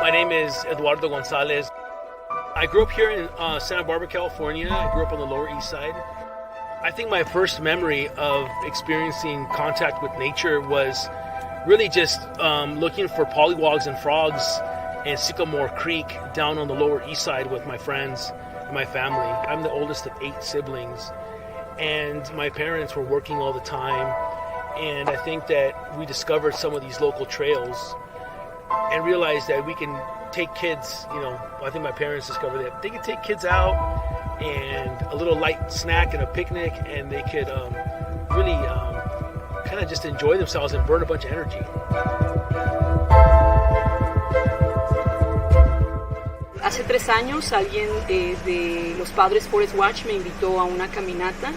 My name is Eduardo Gonzalez. I grew up here in Santa Barbara, California. I grew up on the Lower East Side. I think my first memory of experiencing contact with nature was really just looking for pollywogs and frogs in Sycamore Creek down on the Lower East Side with my friends and my family. I'm the oldest of 8 siblings, and my parents were working all the time. And I think that we discovered some of these local trails and realized that we can take kids, I think my parents discovered that they could take kids out and a little light snack and a picnic, and they could really kind of just enjoy themselves and burn a bunch of energy. Hace 3 años alguien de los padres Forest Watch me invitó a una caminata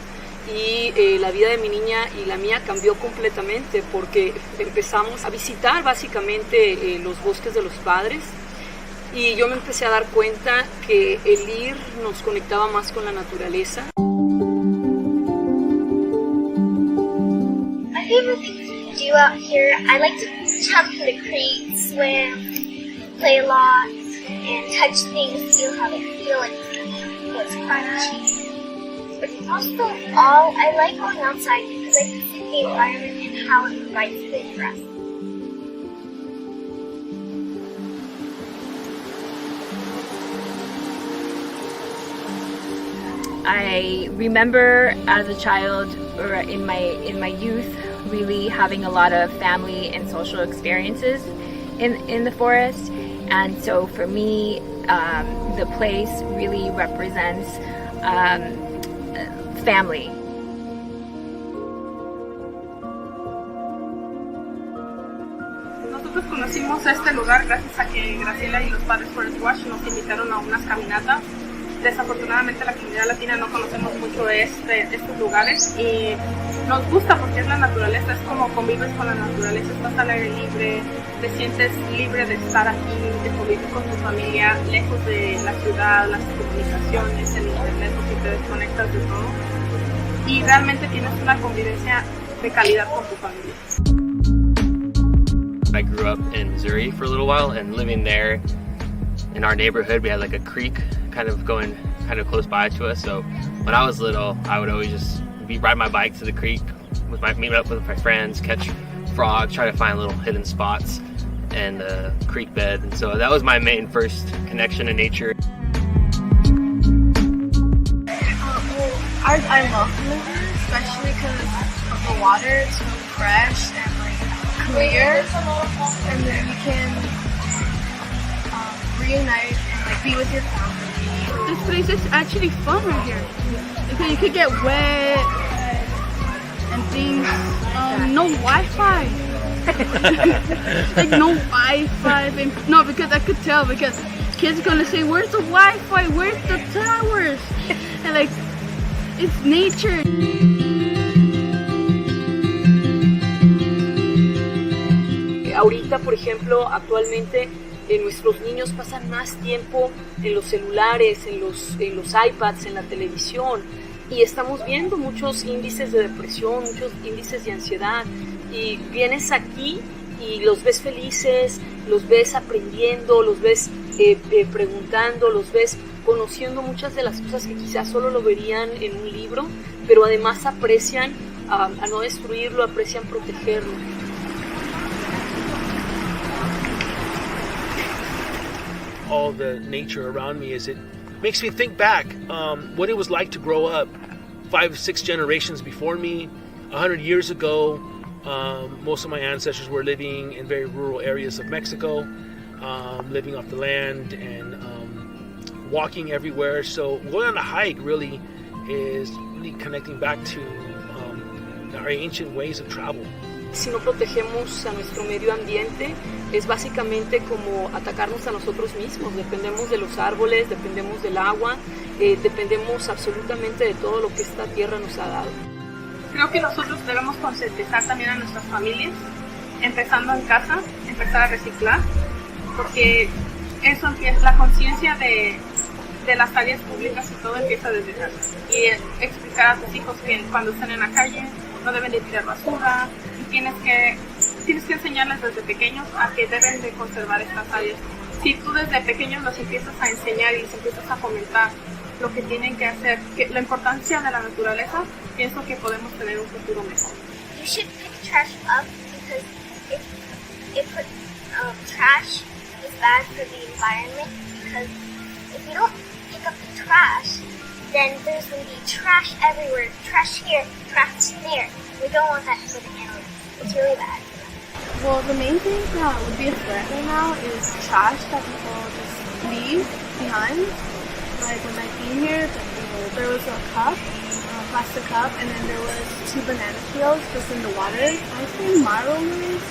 y la vida de mi niña y la mía cambió completamente porque empezamos a visitar básicamente los bosques de los padres y yo me empecé a dar cuenta que el ir nos conectaba más con la naturaleza. My favorite things to do out here, I like to jump in the creek, swim, play a lot, and touch things, feel how they feel, like what's crunchy. But most of all, I like going outside because I can see the environment and how it provides food for us. I remember as a child or in my youth really having a lot of family and social experiences in the forest, and so for me the place really represents family. Nosotros conocimos este lugar gracias a que Graciela y los padres Forest Watch nos invitaron a unas caminatas. Desafortunadamente la comunidad latina no conocemos mucho estos lugares y nos gusta porque es la naturaleza, es como convives con la naturaleza, estás al aire libre, te sientes libre de estar aquí, de convivir con tu familia, lejos de la ciudad, las comunicaciones, el internet, porque te desconectas de todo y realmente tienes una convivencia de calidad con tu familia. I grew up in Missouri for a little while, and living there in our neighborhood we had like a creek kind of going kind of close by to us, so when I was little I would always just ride my bike to the creek meet up with my friends, catch frogs, try to find little hidden spots and the creek bed, and so that was my main first connection to nature. I love the river, especially because of the water. It's really fresh and like clear, and then you can reunite and like be with your family. This place is actually fun right here because you could get wet and things. No Wi-Fi. Like no Wi-Fi. No, because I could tell because kids are gonna say, "Where's the Wi-Fi? Where's the towers?" And like, it's nature. Ahorita, por ejemplo, actualmente nuestros niños pasan más tiempo en los celulares, en los iPads, en la televisión, y estamos viendo muchos índices de depresión, muchos índices de ansiedad, y vienes aquí y los ves felices, los ves aprendiendo, los ves preguntando, los ves conociendo muchas de las cosas que quizás solo lo verían en un libro, pero además aprecian a no destruirlo, aprecian protegerlo. All the nature around me it makes me think back what it was like to grow up 5 or 6 generations before me. 100 years ago, most of my ancestors were living in very rural areas of Mexico, living off the land and walking everywhere. So going on a hike really is really connecting back to our ancient ways of travel. Si no protegemos a nuestro medio ambiente, es básicamente como atacarnos a nosotros mismos. Dependemos de los árboles, dependemos del agua, dependemos absolutamente de todo lo que esta tierra nos ha dado. Creo que nosotros debemos concientizar también a nuestras familias, empezando en casa, empezar a reciclar, porque eso empieza, la conciencia de las áreas públicas y todo empieza desde casa. Y explicar a tus hijos que cuando estén en la calle no deben de tirar basura, y tienes que enseñarles desde pequeños a que deben de conservar estas áreas si tú desde pequeños los empiezas a enseñar y les empiezas a fomentar lo que tienen que hacer, la importancia de la naturaleza, pienso que podemos tener un futuro mejor. You should pick trash up because trash is bad for the environment, because if you don't pick up the trash, then there's going to be trash everywhere, trash here, trash there. We don't want that for the animals. It's really bad. Well, the main thing that would be a threat right now is trash that people just leave behind. Like when I came here, there was a cup, a plastic cup, and then there was 2 banana peels just in the water. I think my role is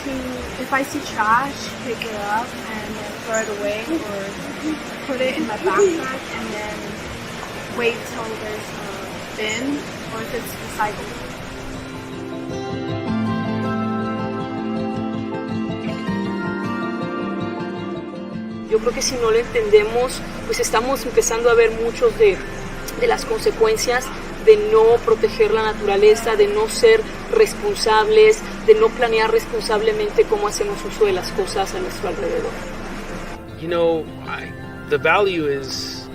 to, if I see trash, pick it up and then throw it away or put it in my backpack and then wait till there's a bin or if it's recyclable. Yo creo que si no lo entendemos, pues estamos empezando a ver muchos de las consecuencias de no proteger la naturaleza, de no ser responsables, de no planear responsablemente cómo hacemos uso de las cosas a nuestro alrededor. You know, the value is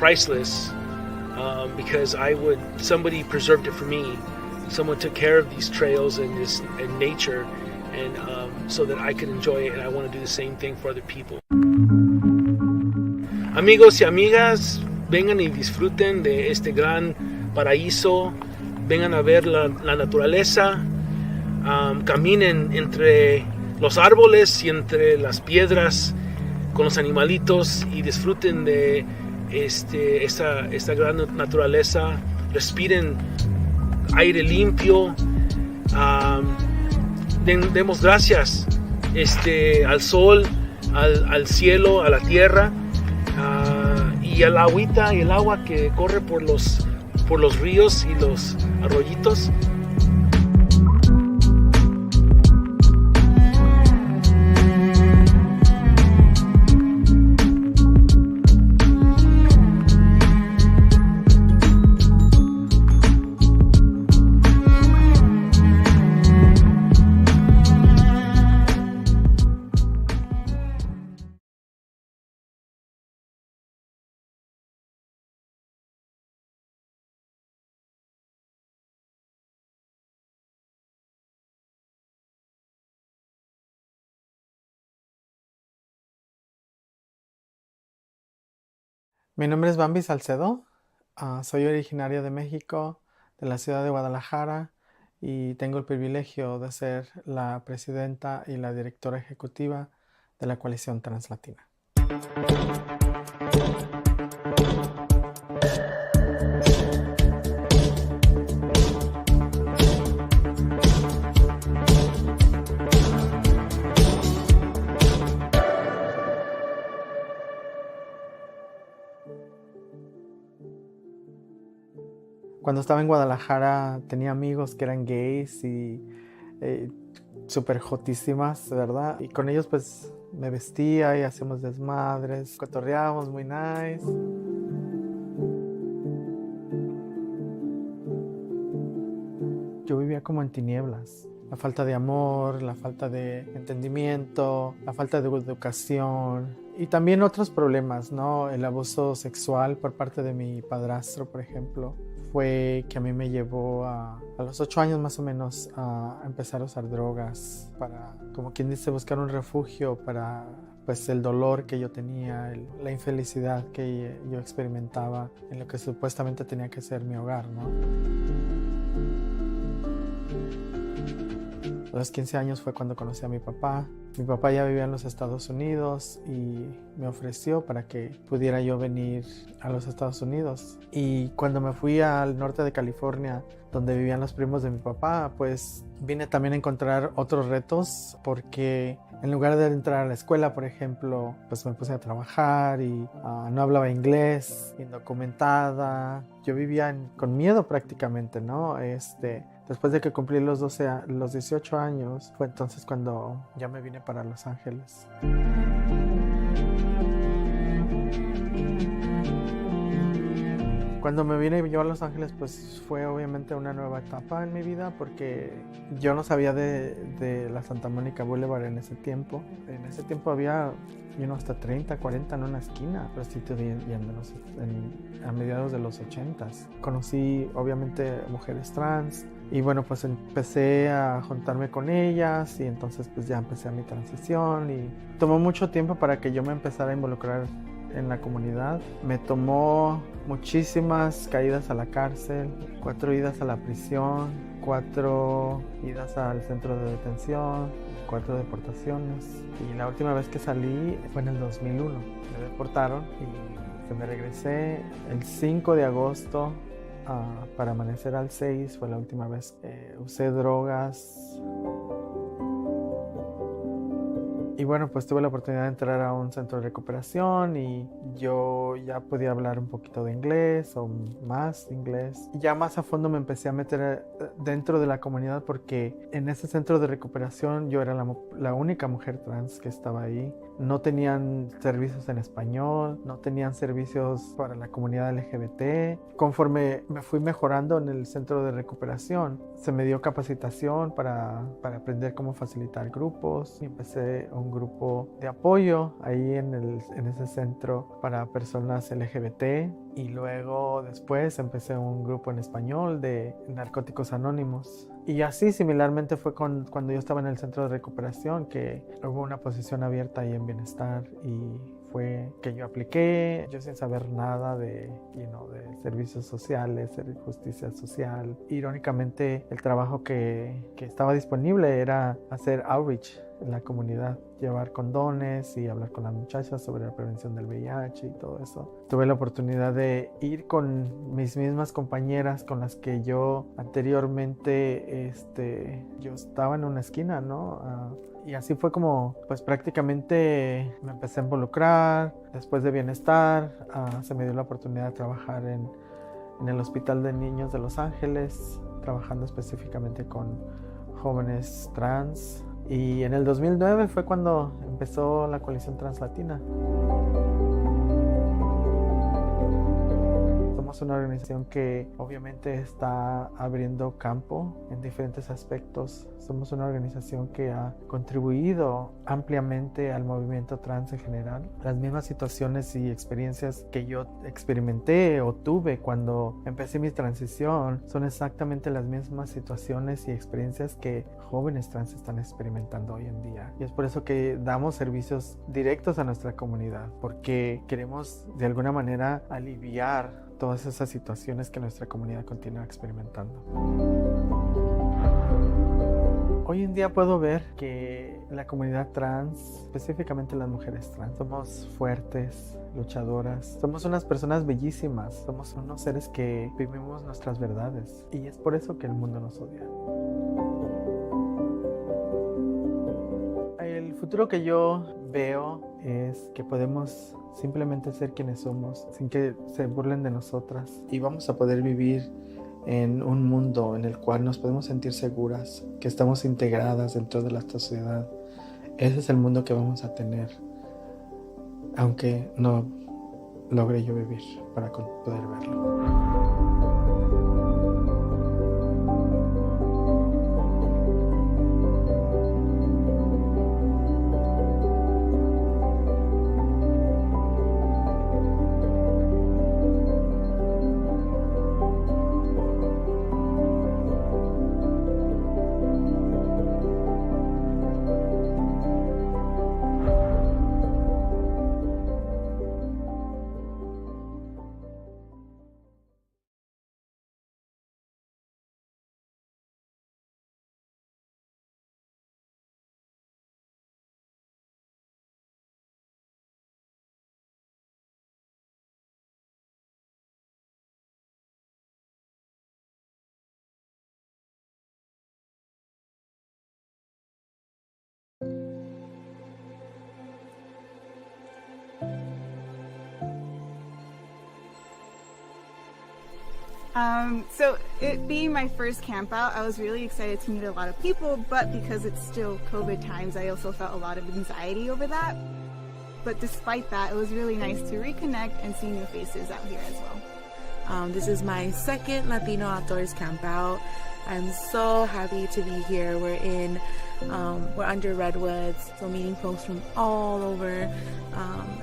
priceless because somebody preserved it for me. Someone took care of these trails and nature, and so that I could enjoy it, and I want to do the same thing for other people. Amigos y amigas, vengan y disfruten de este gran paraíso, vengan a ver la naturaleza, caminen entre los árboles y entre las piedras con los animalitos y disfruten de esta gran naturaleza, respiren aire limpio, demos gracias al sol, al cielo, a la tierra, y al agüita y el agua que corre por los ríos y los arroyitos. Mi nombre es Bambi Salcedo, soy originario de México, de la ciudad de Guadalajara, y tengo el privilegio de ser la presidenta y la directora ejecutiva de la coalición translatina. Cuando estaba en Guadalajara tenía amigos que eran gays y súper jotísimas, ¿verdad? Y con ellos pues me vestía y hacíamos desmadres, cotorreábamos muy nice. Yo vivía como en tinieblas. La falta de amor, la falta de entendimiento, la falta de educación y también otros problemas, ¿no? El abuso sexual por parte de mi padrastro, por ejemplo, fue que a mí me llevó a los 8 años más o menos a empezar a usar drogas para, como quien dice, buscar un refugio para pues el dolor que yo tenía, la infelicidad que yo experimentaba en lo que supuestamente tenía que ser mi hogar, ¿no? A los 15 años fue cuando conocí a mi papá. Mi papá ya vivía en los Estados Unidos y me ofreció para que pudiera yo venir a los Estados Unidos. Y cuando me fui al norte de California, donde vivían los primos de mi papá, pues vine también a encontrar otros retos, porque en lugar de entrar a la escuela, por ejemplo, pues me puse a trabajar y no hablaba inglés, indocumentada. Yo vivía con miedo prácticamente, ¿no? Después de que cumplí los 18 años, fue entonces cuando ya me vine para Los Ángeles. Cuando me vine yo a Los Ángeles, pues fue obviamente una nueva etapa en mi vida, porque yo no sabía de la Santa Mónica Boulevard en ese tiempo. En ese tiempo había hasta 30, 40 en una esquina prostituyéndonos a mediados de los 80s. Conocí obviamente mujeres trans y bueno, pues empecé a juntarme con ellas y entonces pues ya empecé mi transición y tomó mucho tiempo para que yo me empezara a involucrar en la comunidad. Me tomó muchísimas caídas a la cárcel, 4 idas a la prisión, 4 idas al centro de detención, 4 deportaciones y la última vez que salí fue en el 2001. Me deportaron y me regresé el 5 de agosto para amanecer al 6. Fue la última vez que usé drogas. Y bueno, pues tuve la oportunidad de entrar a un centro de recuperación y yo ya podía hablar un poquito de inglés o más inglés. Y ya más a fondo me empecé a meter dentro de la comunidad porque en ese centro de recuperación yo era la única mujer trans que estaba ahí. No tenían servicios en español, no tenían servicios para la comunidad LGBT. Conforme me fui mejorando en el centro de recuperación, se me dio capacitación para aprender cómo facilitar grupos. Y empecé un grupo de apoyo ahí en ese centro para personas LGBT y luego después empecé un grupo en español de Narcóticos Anónimos. Y así similarmente fue cuando yo estaba en el centro de recuperación que hubo una posición abierta ahí en bienestar y fue que yo apliqué, yo sin saber nada de servicios sociales, de justicia social. Irónicamente, el trabajo que estaba disponible era hacer outreach en la comunidad, llevar condones y hablar con las muchachas sobre la prevención del VIH y todo eso. Tuve la oportunidad de ir con mis mismas compañeras con las que yo anteriormente yo estaba en una esquina, ¿no? Y así fue como pues prácticamente me empecé a involucrar. Después de bienestar se me dio la oportunidad de trabajar en el Hospital de Niños de Los Ángeles, trabajando específicamente con jóvenes trans. Y en el 2009 fue cuando empezó la coalición translatina. Somos una organización que obviamente está abriendo campo en diferentes aspectos. Somos una organización que ha contribuido ampliamente al movimiento trans en general. Las mismas situaciones y experiencias que yo experimenté o tuve cuando empecé mi transición son exactamente las mismas situaciones y experiencias que jóvenes trans están experimentando hoy en día. Y es por eso que damos servicios directos a nuestra comunidad, porque queremos de alguna manera aliviar todas esas situaciones que nuestra comunidad continúa experimentando. Hoy en día puedo ver que la comunidad trans, específicamente las mujeres trans, somos fuertes, luchadoras, somos unas personas bellísimas, somos unos seres que vivimos nuestras verdades y es por eso que el mundo nos odia. El futuro que yo veo es que podemos simplemente ser quienes somos sin que se burlen de nosotras y vamos a poder vivir en un mundo en el cual nos podemos sentir seguras, que estamos integradas dentro de la sociedad. Ese es el mundo que vamos a tener, aunque no logre yo vivir para poder verlo. So it being my first camp out, I was really excited to meet a lot of people, but because it's still COVID times, I also felt a lot of anxiety over that. But despite that, it was really nice to reconnect and see new faces out here as well. This is my second Latino outdoors camp out. I'm so happy to be here. We're in We're under redwoods, so meeting folks from all over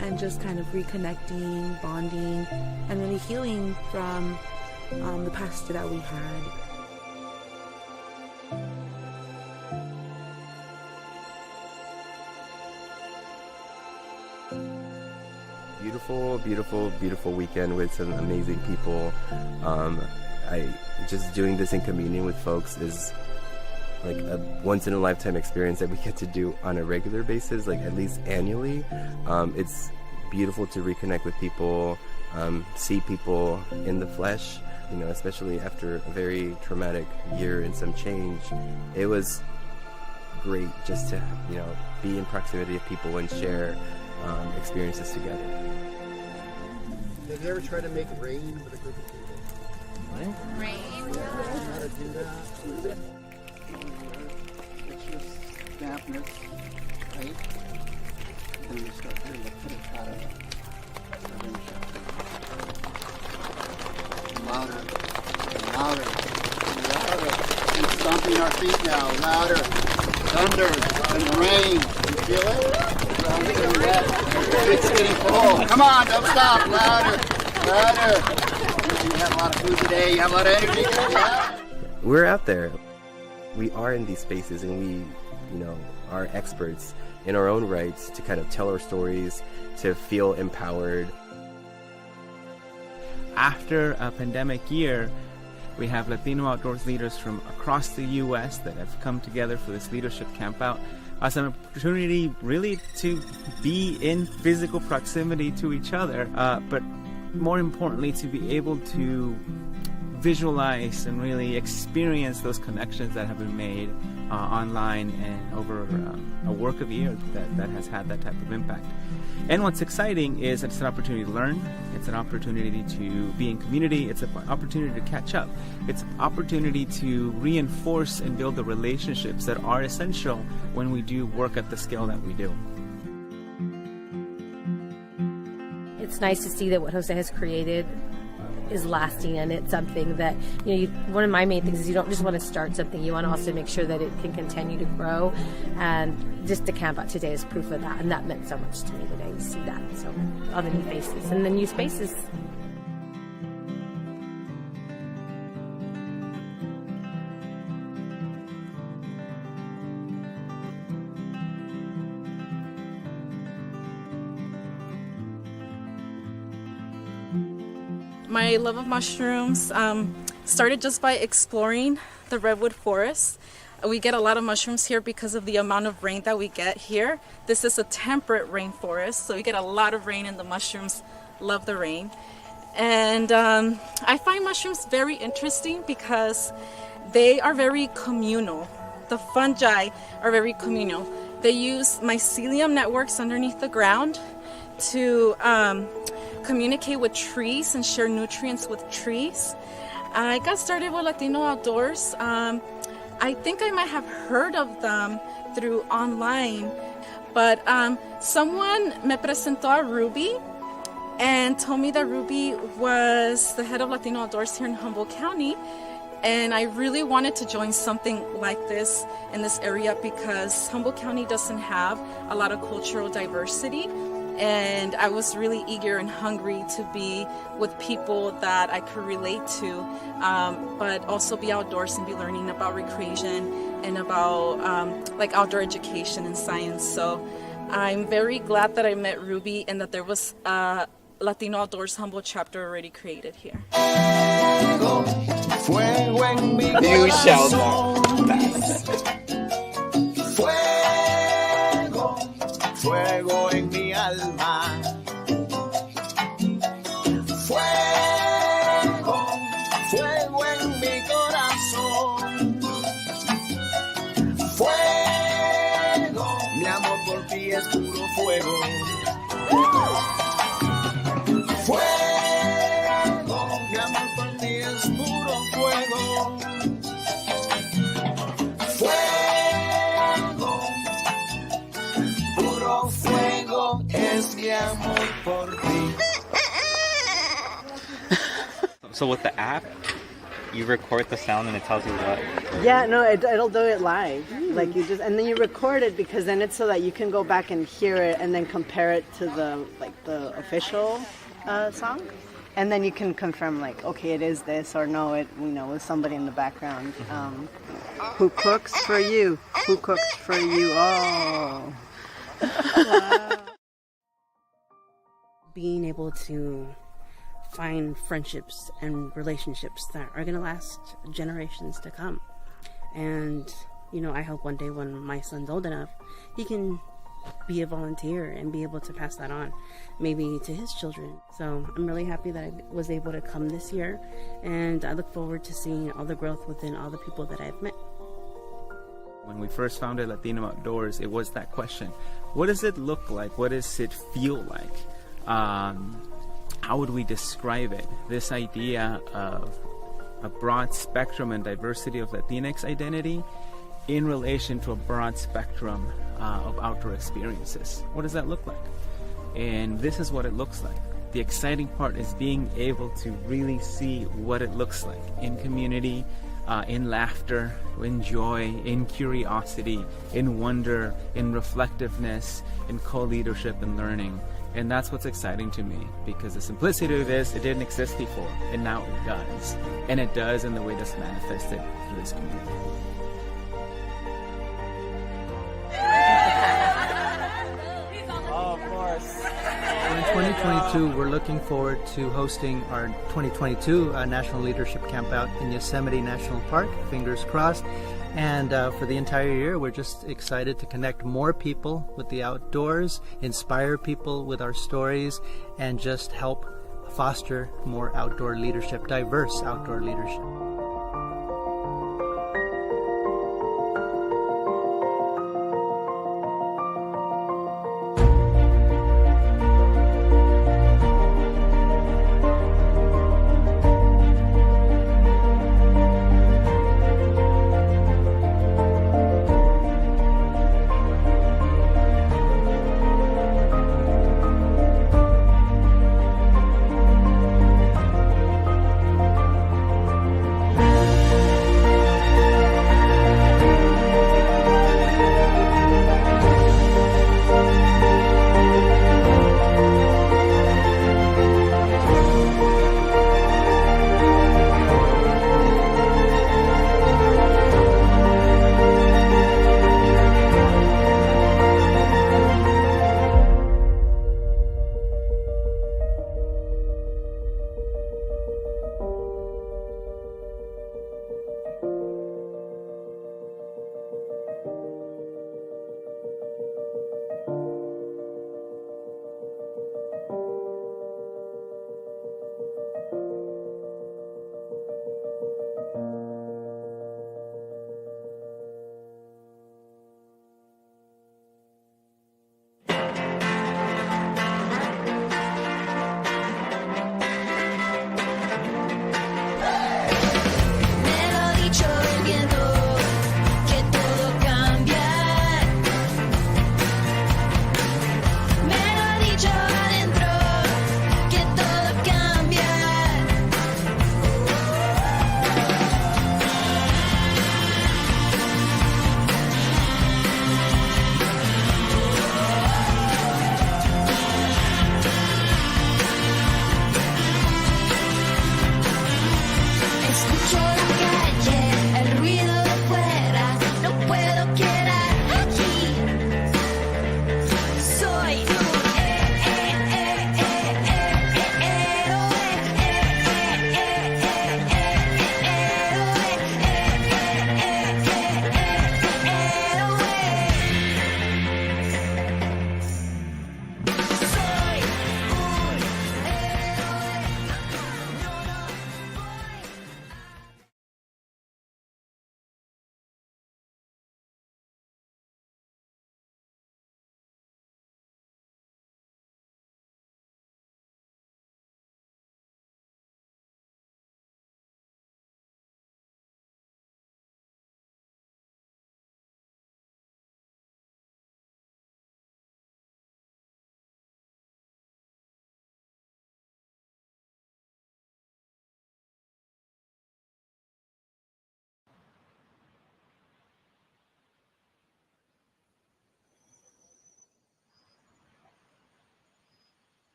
and just kind of reconnecting, bonding, and really healing from the past that we had. Beautiful, beautiful, beautiful weekend with some amazing people. Just doing this in communion with folks is like a once-in-a-lifetime experience that we get to do on a regular basis, like at least annually. It's beautiful to reconnect with people, see people in the flesh, you know, especially after a very traumatic year and some change. It was great just to, you know, be in proximity of people and share experiences together. Have you ever tried to make rain with a group of people? Rain? Yeah, how to do that. It's just dampness, right? And then we start here to put it out of the rain shower. Louder, louder, louder. Keep stomping our feet now, louder. Thunder and rain. You feel it? It's getting full. Come on, don't stop. Louder, louder. You had a lot of food today. You have a lot of energy today. We're out there. We are in these spaces, and we, you know, are experts in our own rights to kind of tell our stories, to feel empowered. After a pandemic year, we have Latino outdoors leaders from across the U.S. that have come together for this leadership campout as an opportunity really to be in physical proximity to each other, but more importantly to be able to visualize and really experience those connections that have been made online and over a work of years that has had that type of impact. And what's exciting is that it's an opportunity to learn, it's an opportunity to be in community, it's an opportunity to catch up, it's an opportunity to reinforce and build the relationships that are essential when we do work at the scale that we do. It's nice to see that what Jose has created is lasting, and it's something that, you know, one of my main things is you don't just want to start something, you want to also make sure that it can continue to grow, and just the camp out today is proof of that, and that meant so much to me today to see that. So all the new faces and the new spaces. My love of mushrooms started just by exploring the redwood forest. We get a lot of mushrooms here because of the amount of rain that we get here. This is a temperate rainforest, so we get a lot of rain and the mushrooms love the rain. And I find mushrooms very interesting because they are very communal. The fungi are very communal. They use mycelium networks underneath the ground to communicate with trees and share nutrients with trees. I got started with Latino Outdoors. I think I might have heard of them through online, but someone me presentó a Ruby and told me that Ruby was the head of Latino Outdoors here in Humboldt County, and I really wanted to join something like this in this area because Humboldt County doesn't have a lot of cultural diversity. And I was really eager and hungry to be with people that I could relate to, but also be outdoors and be learning about recreation and about like outdoor education and science. So I'm very glad that I met Ruby and that there was a Latino Outdoors Humboldt chapter already created here. You shall not pass. Fuego en mi alma, fuego, fuego en mi corazón, fuego, mi amor por ti es puro fuego, fuego, mi amor por ti es puro fuego, fuego, puro fuego es mi amor por ti. So with the app, You record the sound and it tells you what? Yeah, no, it'll do it live. Like you just, and then you record it because then it's so that you can go back and hear it and then compare it to the official song, and then you can confirm like, okay, it is this, or no, it was somebody in the background. Who cooks for you? Who cooks for you? Oh. Wow. Being able to find friendships and relationships that are going to last generations to come. And, I hope one day when my son's old enough, he can be a volunteer and be able to pass that on, maybe to his children. So I'm really happy that I was able to come this year, and I look forward to seeing all the growth within all the people that I've met. When we first founded Latino Outdoors, it was that question. What does it look like? What does it feel like? How would we describe it? This idea of a broad spectrum and diversity of Latinx identity in relation to a broad spectrum of outdoor experiences. What does that look like? And this is what it looks like. The exciting part is being able to really see what it looks like in community, in laughter, in joy, in curiosity, in wonder, in reflectiveness, in co-leadership and learning. And that's what's exciting to me, because the simplicity of this, it didn't exist before, and now it does. And it does in the way that's manifested through this community. Oh, of course. In 2022, we're looking forward to hosting our 2022 National Leadership Campout in Yosemite National Park, fingers crossed. And for the entire year, we're just excited to connect more people with the outdoors, inspire people with our stories, and just help foster more outdoor leadership, diverse outdoor leadership.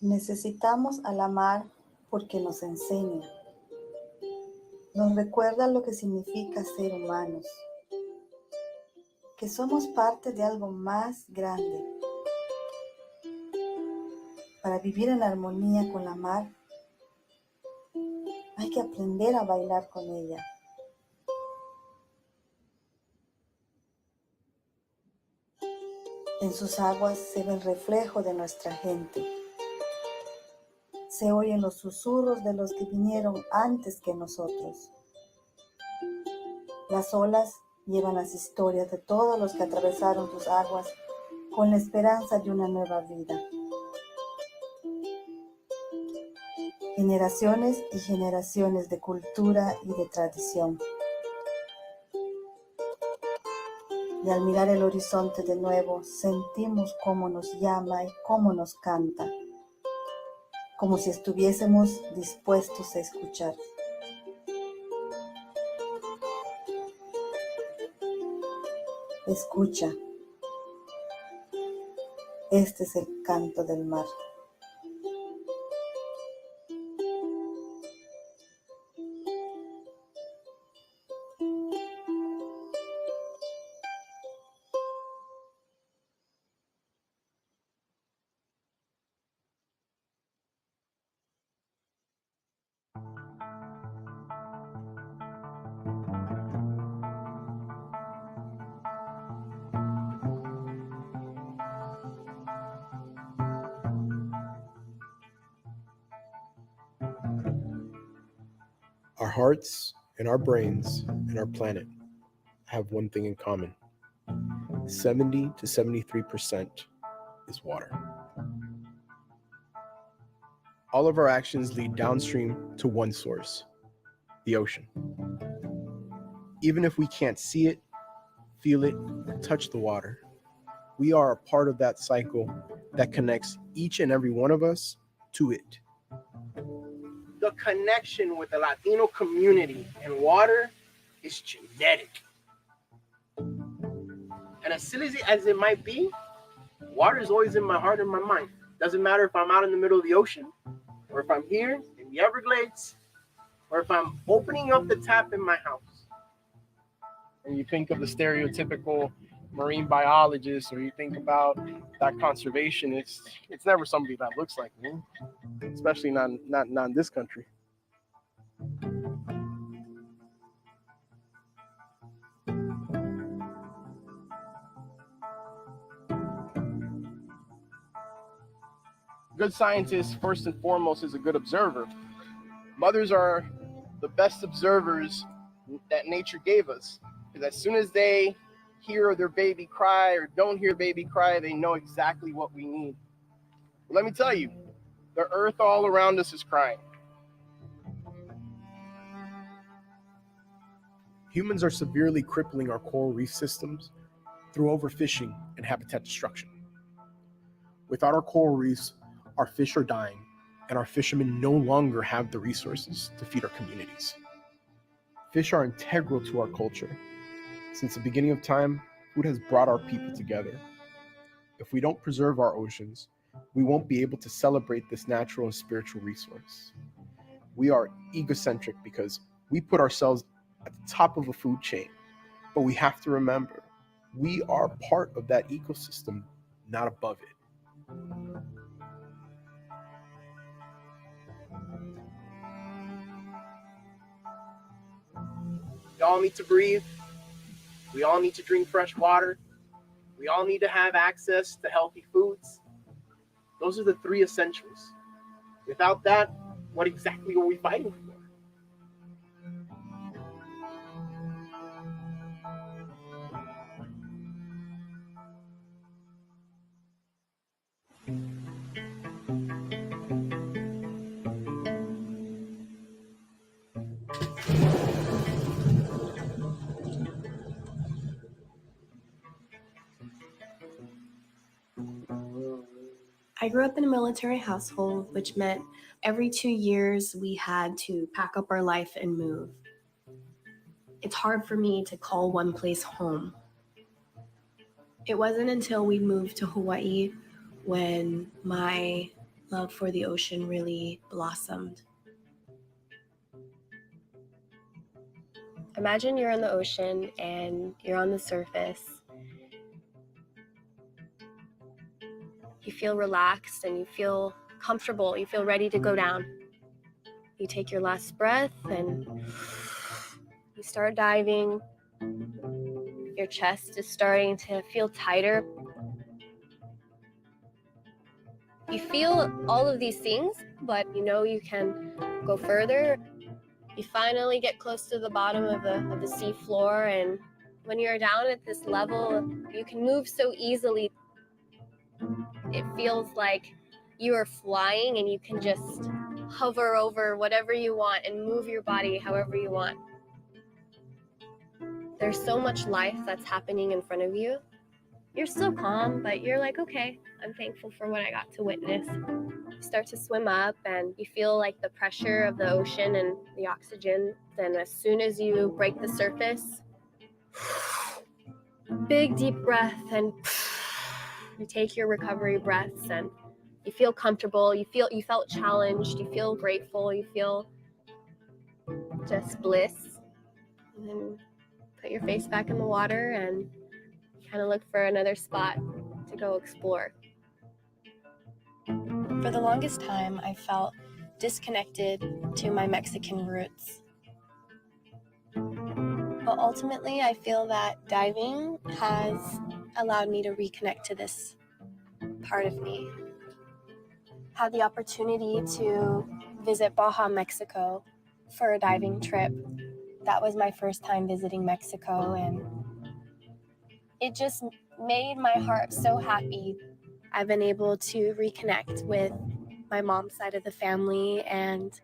Necesitamos a la mar porque nos enseña, nos recuerda lo que significa ser humanos, que somos parte de algo más grande. Para vivir en armonía con la mar, hay que aprender a bailar con ella. En sus aguas se ve el reflejo de nuestra gente. Se oyen los susurros de los que vinieron antes que nosotros. Las olas llevan las historias de todos los que atravesaron sus aguas con la esperanza de una nueva vida. Generaciones y generaciones de cultura y de tradición. Y al mirar el horizonte de nuevo, sentimos cómo nos llama y cómo nos canta, como si estuviésemos dispuestos a escuchar. Escucha. Este es el canto del mar. Our hearts and our brains and our planet have one thing in common. 70 to 73% is water. All of our actions lead downstream to one source, the ocean. Even if we can't see it, feel it, touch the water, we are a part of that cycle that connects each and every one of us to it. The connection with the Latino community and water is genetic. And as silly as it might be, water is always in my heart and my mind. Doesn't matter if I'm out in the middle of the ocean, or if I'm here in the Everglades, or if I'm opening up the tap in my house. And you think of the stereotypical marine biologist, or you think about that conservationist, it's never somebody that looks like me, especially not in this country. Good scientist, first and foremost, is a good observer. Mothers are the best observers that nature gave us, because as soon as they hear their baby cry or don't hear baby cry, they know exactly what we need. But let me tell you, the earth all around us is crying. Humans are severely crippling our coral reef systems through overfishing and habitat destruction. Without our coral reefs, our fish are dying, and our fishermen no longer have the resources to feed our communities. Fish are integral to our culture. Since the beginning of time, food has brought our people together. If we don't preserve our oceans, we won't be able to celebrate this natural and spiritual resource. We are egocentric because we put ourselves at the top of a food chain, but we have to remember, we are part of that ecosystem, not above it. We all need to breathe. We all need to drink fresh water. We all need to have access to healthy foods. Those are the three essentials. Without that, what exactly are we fighting for? I grew up in a military household, which meant every 2 years we had to pack up our life and move. It's hard for me to call one place home. It wasn't until we moved to Hawaii when my love for the ocean really blossomed. Imagine you're in the ocean and you're on the surface. You feel relaxed and you feel comfortable. You feel ready to go down. You take your last breath and you start diving. Your chest is starting to feel tighter. You feel all of these things, but you know you can go further. You finally get close to the bottom of the sea floor, and when you're down at this level, you can move so easily. It feels like you are flying and you can just hover over whatever you want and move your body however you want. There's so much life that's happening in front of you. You're still calm, but you're like, okay, I'm thankful for what I got to witness. You start to swim up and you feel like the pressure of the ocean and the oxygen. Then as soon as you break the surface, big deep breath, and you take your recovery breaths and you feel comfortable, you felt challenged, you feel grateful, you feel just bliss. And then put your face back in the water and kind of look for another spot to go explore. For the longest time, I felt disconnected to my Mexican roots. But ultimately, I feel that diving has allowed me to reconnect to this part of me. Had the opportunity to visit Baja, Mexico for a diving trip. That was my first time visiting Mexico, and it just made my heart so happy. I've been able to reconnect with my mom's side of the family and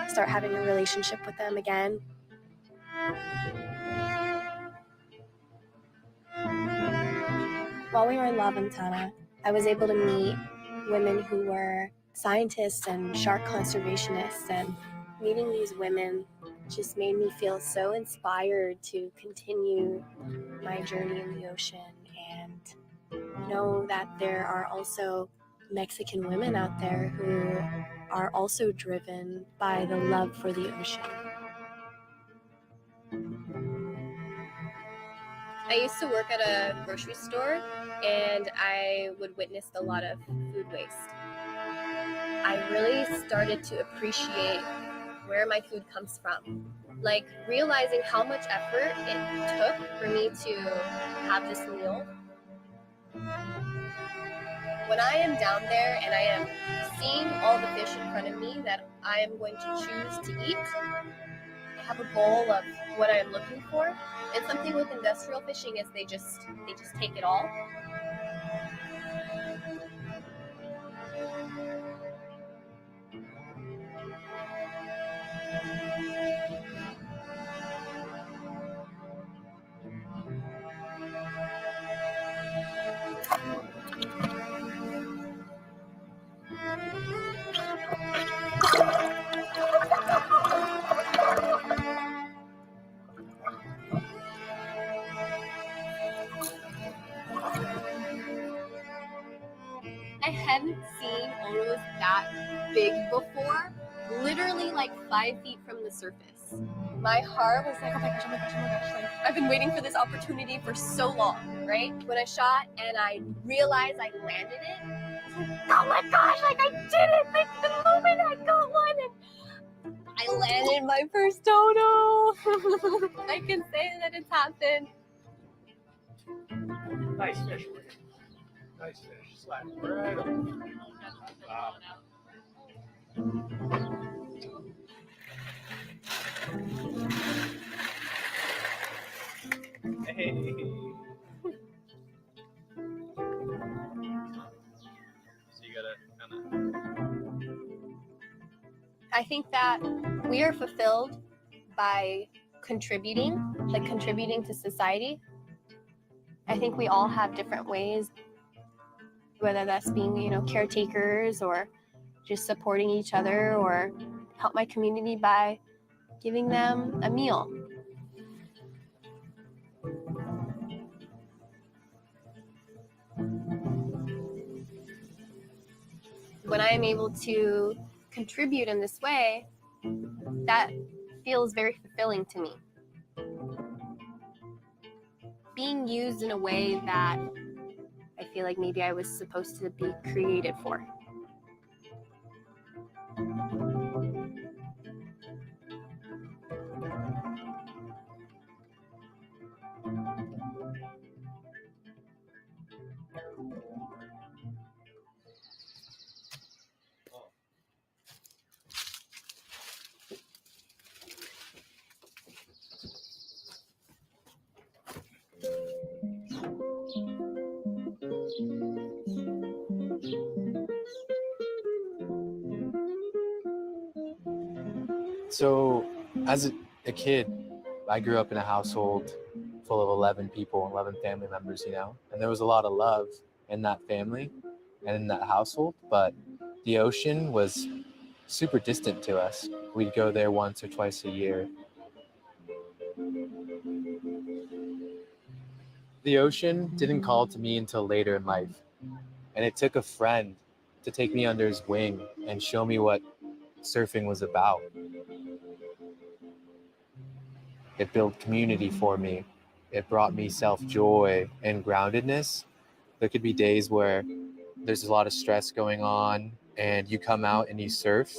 start having a relationship with them again. While we were in La Ventana, I was able to meet women who were scientists and shark conservationists, and meeting these women just made me feel so inspired to continue my journey in the ocean and know that there are also Mexican women out there who are also driven by the love for the ocean. I used to work at a grocery store and I would witness a lot of food waste. I really started to appreciate where my food comes from. Like realizing how much effort it took for me to have this meal. When I am down there and I am seeing all the fish in front of me that I am going to choose to eat, I have a goal of what I am looking for. And something with industrial fishing is they just take it all. I hadn't seen oros that big before, literally like 5 feet from the surface. My heart was like, oh my gosh, oh my gosh, oh my gosh. Like, I've been waiting for this opportunity for so long, right? When I shot and I realized I landed it, I was like, oh my gosh, like I did it! Like the moment I got one and I landed my first dodo. I can say that it's happened. Nice fish. Nice fish. Slap right on. Wow. Hey. So you gotta kind of. I think that we are fulfilled by contributing to society. I think we all have different ways, whether that's being, caretakers or just supporting each other, or help my community by giving them a meal. When I am able to contribute in this way, that feels very fulfilling to me. Being used in a way that I feel like maybe I was supposed to be created for. So, as a kid, I grew up in a household full of 11 people, 11 family members, you know, and there was a lot of love in that family and in that household, but the ocean was super distant to us. We'd go there once or twice a year. The ocean didn't call to me until later in life, and it took a friend to take me under his wing and show me what surfing was about. It built community for me. It brought me self-joy and groundedness. There could be days where there's a lot of stress going on and you come out and you surf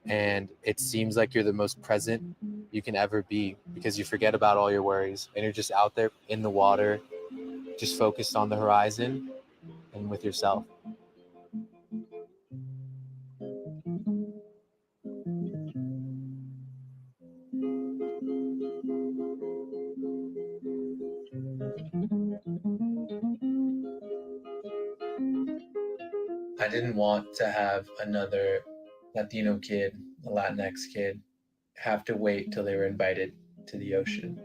and it seems like you're the most present you can ever be because you forget about all your worries and you're just out there in the water, just focused on the horizon and with yourself. I didn't want to have another Latino kid, a Latinx kid, have to wait till they were invited to the ocean.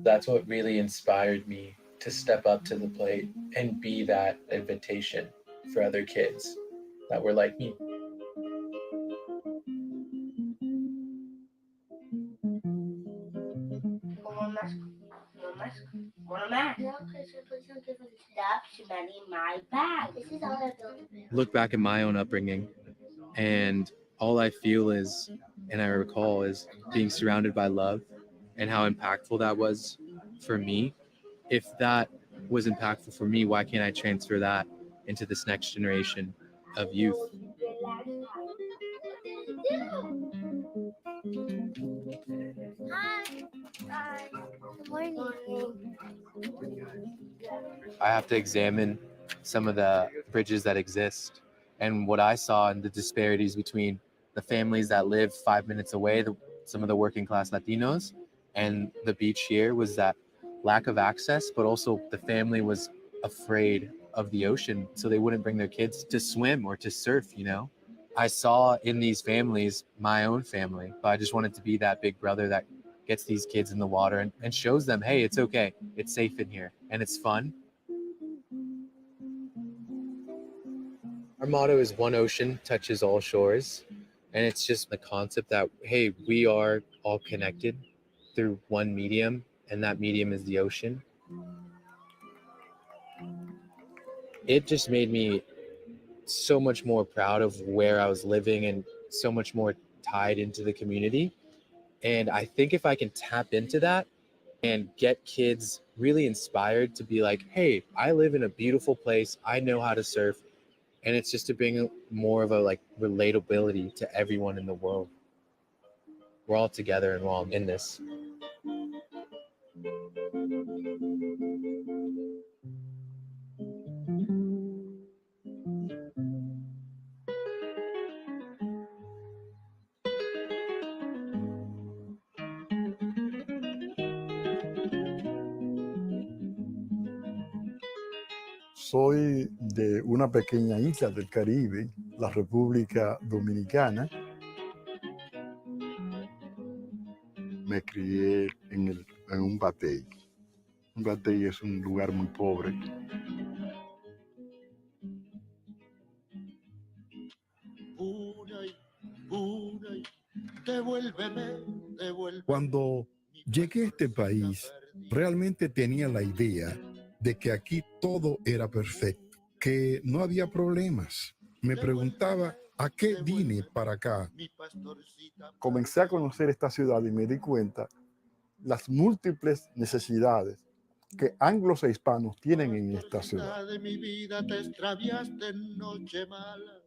That's what really inspired me to step up to the plate and be that invitation for other kids that were like me. Look back at my own upbringing, and all I feel is, and I recall, is being surrounded by love and how impactful that was for me. If that was impactful for me, why can't I transfer that into this next generation of youth? Hi. Good morning. I have to examine some of the bridges that exist and what I saw in the disparities between the families that live 5 minutes away, some of the working class Latinos, and the beach here was that lack of access, but also the family was afraid of the ocean, so they wouldn't bring their kids to swim or to surf, you know? I saw in these families my own family, but I just wanted to be that big brother that gets these kids in the water and shows them, hey, it's okay, it's safe in here, and it's fun. Our motto is one ocean touches all shores. And it's just the concept that, hey, we are all connected through one medium, and that medium is the ocean. It just made me so much more proud of where I was living and so much more tied into the community. And I think if I can tap into that and get kids really inspired to be like, hey, I live in a beautiful place, I know how to surf, and it's just to bring more of a like relatability to everyone in the world. We're all together and we're all in this. Soy de una pequeña isla del Caribe, la República Dominicana. Me crié en un batey. Un batey es un lugar muy pobre. Cuando llegué a este país, realmente tenía la idea de que aquí todo era perfecto. que no había problemas. Me preguntaba a qué vine para acá. Comencé a conocer esta ciudad y me di cuenta las múltiples necesidades que anglos e hispanos tienen en esta ciudad. De mi vida te extraviaste en noche mala.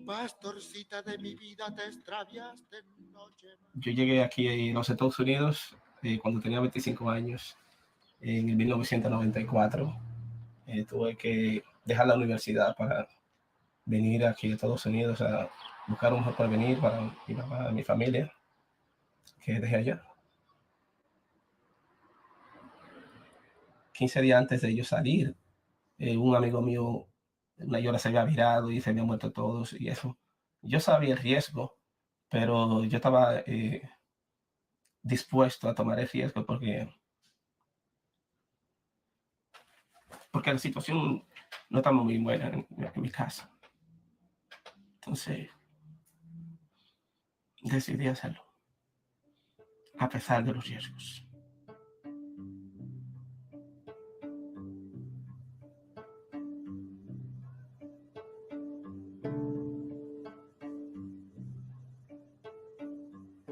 Pastorcita de mi vida te extraviaste en noche mala. Yo llegué aquí en los Estados Unidos cuando tenía 25 años, en el 1994. Tuve que dejar la universidad para venir aquí a Estados Unidos a buscar un mejor porvenir para mi mamá y mi familia, que dejé allá. 15 días antes de yo salir, un amigo mío, una llora se había virado y se habían muerto todos y eso. Yo sabía el riesgo, pero yo estaba dispuesto a tomar el riesgo porque la situación no estaba muy buena en mi casa. Entonces, decidí hacerlo, a pesar de los riesgos.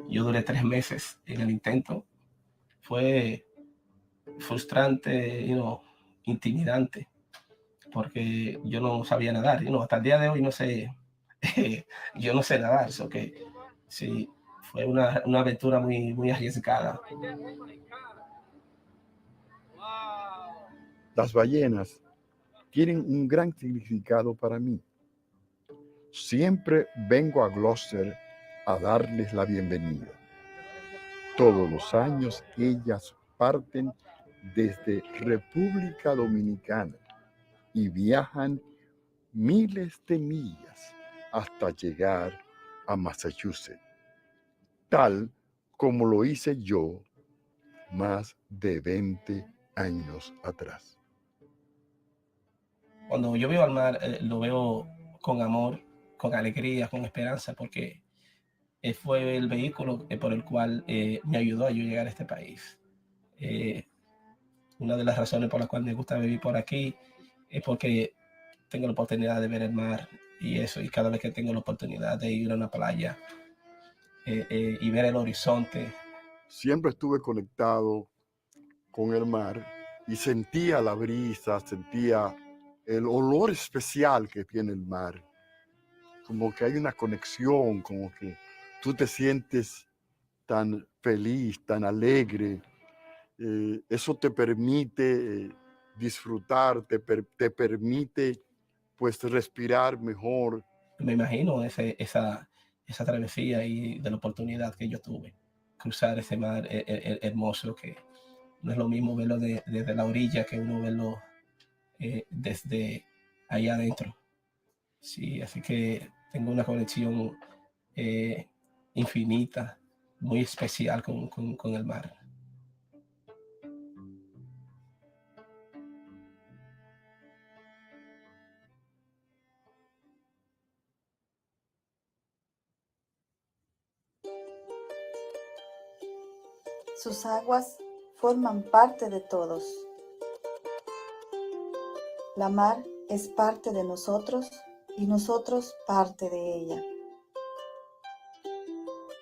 Yo duré 3 meses en el intento. Fue frustrante, intimidante, porque yo no sabía nadar. Hasta el día de hoy no sé, yo no sé nadar. So que sí, fue una aventura muy, muy arriesgada. Las ballenas tienen un gran significado para mí. Siempre vengo a Gloucester a darles la bienvenida. Todos los años ellas parten desde República Dominicana y viajan miles de millas hasta llegar a Massachusetts, tal como lo hice yo más de 20 años atrás. Cuando yo veo al mar, lo veo con amor, con alegría, con esperanza, porque fue el vehículo por el cual me ayudó a yo llegar a este país. Una de las razones por las cuales me gusta vivir por aquí es porque tengo la oportunidad de ver el mar y eso, y cada vez que tengo la oportunidad de ir a una playa y ver el horizonte. Siempre estuve conectado con el mar y sentía la brisa, sentía el olor especial que tiene el mar. Como que hay una conexión, como que tú te sientes tan feliz, tan alegre. Eso te permite disfrutar, te permite pues respirar mejor. Me imagino esa travesía y de la oportunidad que yo tuve. Cruzar ese mar hermoso, que no es lo mismo verlo desde la orilla que uno verlo desde allá adentro. Sí, así que tengo una conexión infinita, muy especial con el mar. Sus aguas forman parte de todos. La mar es parte de nosotros y nosotros parte de ella.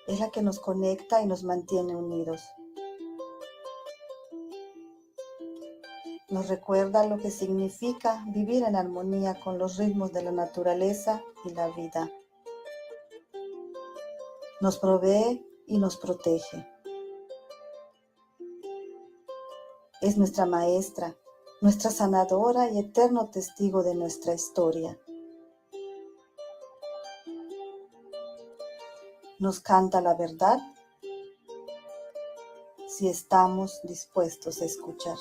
Es la que nos conecta y nos mantiene unidos. Nos recuerda lo que significa vivir en armonía con los ritmos de la naturaleza y la vida. Nos provee y nos protege. Es nuestra maestra, nuestra sanadora y eterno testigo de nuestra historia. Nos canta la verdad si estamos dispuestos a escuchar.